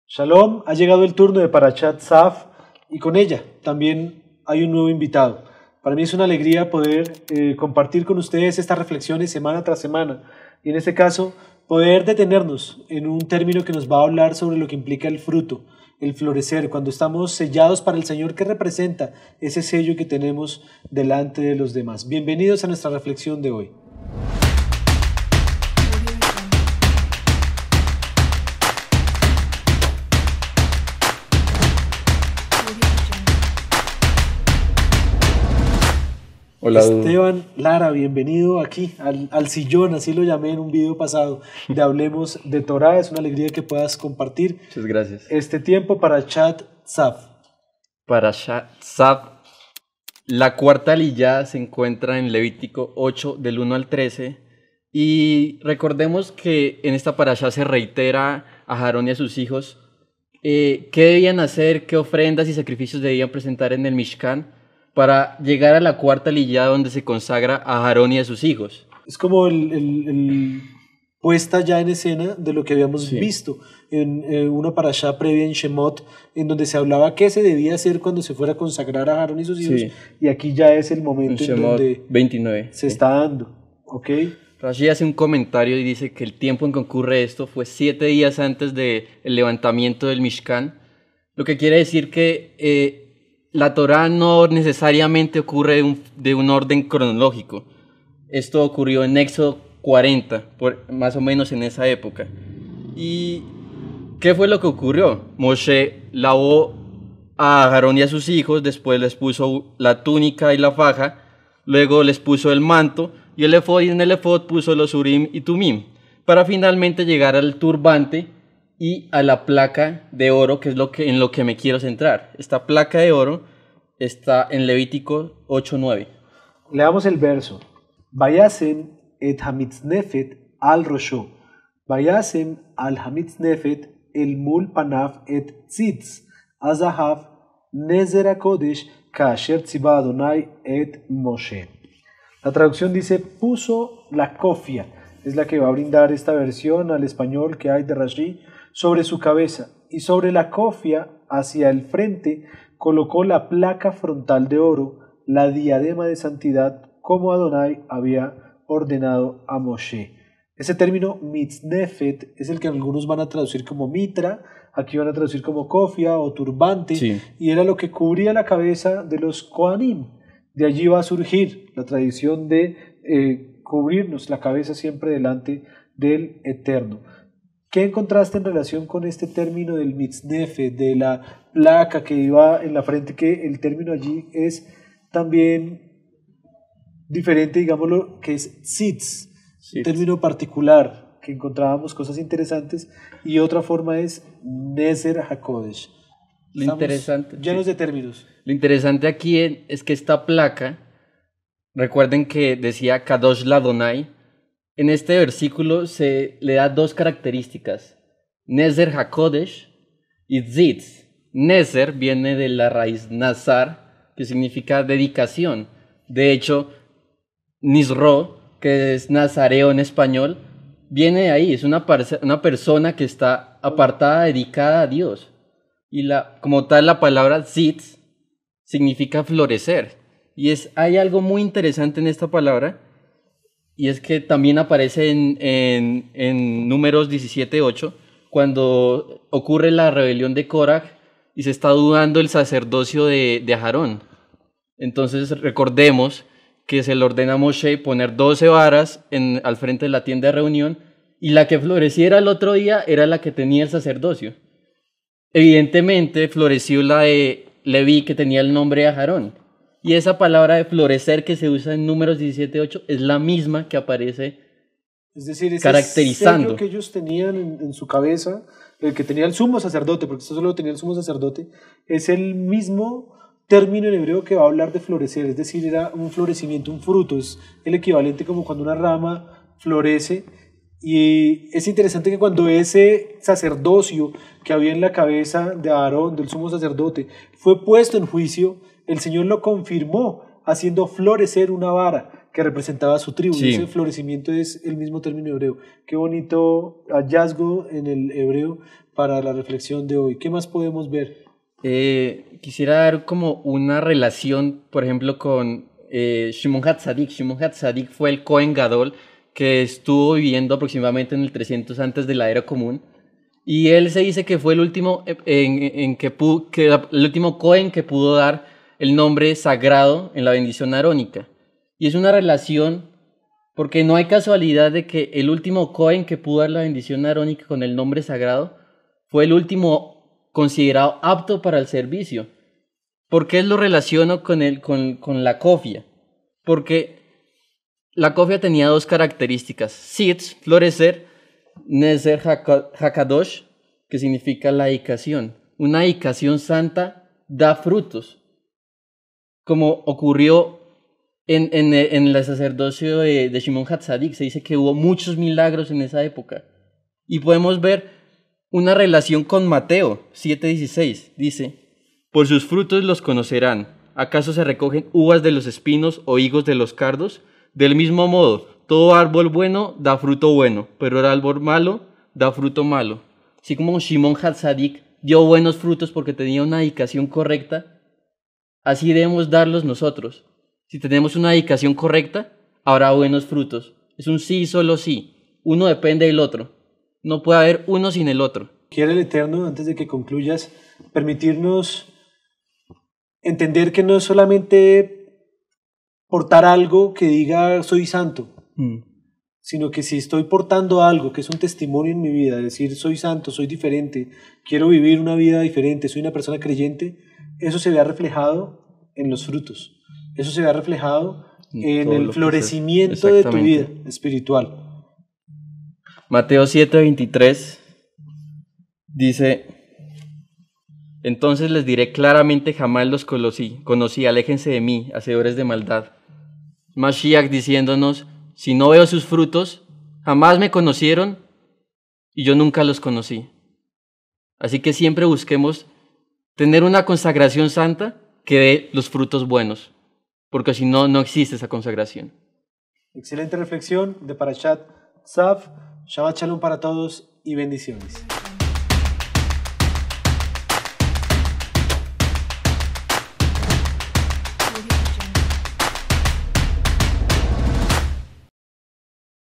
Shalom, ha llegado el turno de Parashat Tzav y con ella también hay un nuevo invitado. Para mí es una alegría poder compartir con ustedes estas reflexiones semana tras semana y en este caso poder detenernos en un término que nos va a hablar sobre lo que implica el fruto, el florecer, cuando estamos sellados para el Señor, que representa ese sello que tenemos delante de los demás. Bienvenidos a nuestra reflexión de hoy. Hola, Esteban Lara, bienvenido aquí al sillón, así lo llamé en un video pasado, de Hablemos de Torah. Es una alegría que puedas compartir. Muchas gracias. Este tiempo para Parashat Tzav. Parashat Tzav, la cuarta aliyá se encuentra en Levítico 8, del 1 al 13. Y recordemos que en esta parashá se reitera a Aarón y a sus hijos qué debían hacer, qué ofrendas y sacrificios debían presentar en el Mishkan para llegar a la cuarta aliyá donde se consagra a Aarón y a sus hijos. Es como el puesta ya en escena de lo que habíamos visto en una parashá previa en Shemot, en donde se hablaba qué se debía hacer cuando se fuera a consagrar a Aarón y sus hijos, y aquí ya es el momento en donde 29, se está dando. ¿Ok? Rashi hace un comentario y dice que el tiempo en que ocurre esto fue 7 días antes del levantamiento del Mishkan, lo que quiere decir que la Torá no necesariamente ocurre de un orden cronológico. Esto ocurrió en Éxodo 40, más o menos en esa época. ¿Y qué fue lo que ocurrió? Moshe lavó a Aarón y a sus hijos, después les puso la túnica y la faja, luego les puso el manto y el efod, y en el efod puso los urim y tumim, para finalmente llegar al turbante y a la placa de oro, que es en lo que me quiero centrar. Esta placa de oro está en Levítico 8:9. Leamos el verso. Vayasem et hamitznefet al rosho. Vayasem al hamitznefet el mul panav et tzitz. Azahav nezer hakodesh kasher tziva Adonai et Moshe. La traducción dice, puso la cofia. Es la que va a brindar esta versión al español que hay de Rashi, sobre su cabeza, y sobre la cofia hacia el frente colocó la placa frontal de oro, la diadema de santidad, como Adonai había ordenado a Moshe. Ese término mitznefet es el que algunos van a traducir como mitra, aquí van a traducir como cofia o turbante, y era lo que cubría la cabeza de los Kohanim. De allí va a surgir la tradición de cubrirnos la cabeza siempre delante del Eterno. ¿Qué encontraste en relación con este término del mitznefet, de la placa que iba en la frente, que el término allí es también diferente, digámoslo, que es tzitz, un término particular, que encontrábamos cosas interesantes, y otra forma es nezer hakodesh. Llenos de términos. Lo interesante aquí es que esta placa, recuerden que decía Kadosh Ladonai. En este versículo se le da dos características, Nezer HaKodesh y Tzitz. Nezer viene de la raíz Nazar, que significa dedicación. De hecho, Nisro, que es nazareo en español, viene de ahí, es una persona que está apartada, dedicada a Dios. Y como tal, la palabra Tzitz significa florecer. Y hay algo muy interesante en esta palabra, y es que también aparece en Números 17:8, cuando ocurre la rebelión de Korach y se está dudando el sacerdocio de Aarón. Entonces recordemos que se le ordena a Moshe poner 12 varas al frente de la tienda de reunión, y la que floreciera el otro día era la que tenía el sacerdocio. Evidentemente floreció la de Leví, que tenía el nombre de Aarón. Y esa palabra de florecer que se usa en Números 17:8 es la misma que aparece, es decir, ese caracterizando sello que ellos tenían en su cabeza, el que tenía el sumo sacerdote, porque esto solo tenía el sumo sacerdote, es el mismo término en hebreo que va a hablar de florecer, es decir, era un florecimiento, un fruto, es el equivalente como cuando una rama florece. Y es interesante que cuando ese sacerdocio que había en la cabeza de Aarón, del sumo sacerdote, fue puesto en juicio, el Señor lo confirmó haciendo florecer una vara que representaba su tribu. Sí. Ese florecimiento es el mismo término hebreo. Qué bonito hallazgo en el hebreo para la reflexión de hoy. ¿Qué más podemos ver? Quisiera dar como una relación, por ejemplo, con Shimon HaTzadik. Shimon HaTzadik fue el Cohen Gadol que estuvo viviendo aproximadamente en el 300 antes de la era común. Y él se dice que fue el último, el último Cohen que pudo dar el nombre sagrado en la bendición arónica. Y es una relación porque no hay casualidad de que el último Cohen que pudo dar la bendición arónica con el nombre sagrado fue el último considerado apto para el servicio. ¿Por qué lo relaciono con la cofia? Porque la cofia tenía dos características: Sitz, florecer, Nezer Hakadosh, que significa la dedicación. Una dedicación santa da frutos, como ocurrió en el sacerdocio de Shimon HaTzadik. Se dice que hubo muchos milagros en esa época. Y podemos ver una relación con Mateo 7:16. Dice: por sus frutos los conocerán. ¿Acaso se recogen uvas de los espinos o higos de los cardos? Del mismo modo, todo árbol bueno da fruto bueno, pero el árbol malo da fruto malo. Así como Shimon HaTzadik dio buenos frutos porque tenía una dedicación correcta, así debemos darlos nosotros. Si tenemos una dedicación correcta, habrá buenos frutos. Es un sí, solo sí. Uno depende del otro. No puede haber uno sin el otro. Quiere el Eterno, antes de que concluyas, permitirnos entender que no es solamente portar algo que diga soy santo, sino que si estoy portando algo que es un testimonio en mi vida, decir soy santo, soy diferente, quiero vivir una vida diferente, soy una persona creyente, eso se vea reflejado en los frutos, eso se vea reflejado en el florecimiento de tu vida espiritual. Mateo 7:23 dice: entonces les diré claramente, jamás los conocí, aléjense de mí, hacedores de maldad. Mashiach diciéndonos: si no veo sus frutos, jamás me conocieron y yo nunca los conocí. Así que siempre busquemos tener una consagración santa que dé los frutos buenos, porque si no, no existe esa consagración. Excelente reflexión de Parashat Tzav. Shabbat Shalom para todos y bendiciones.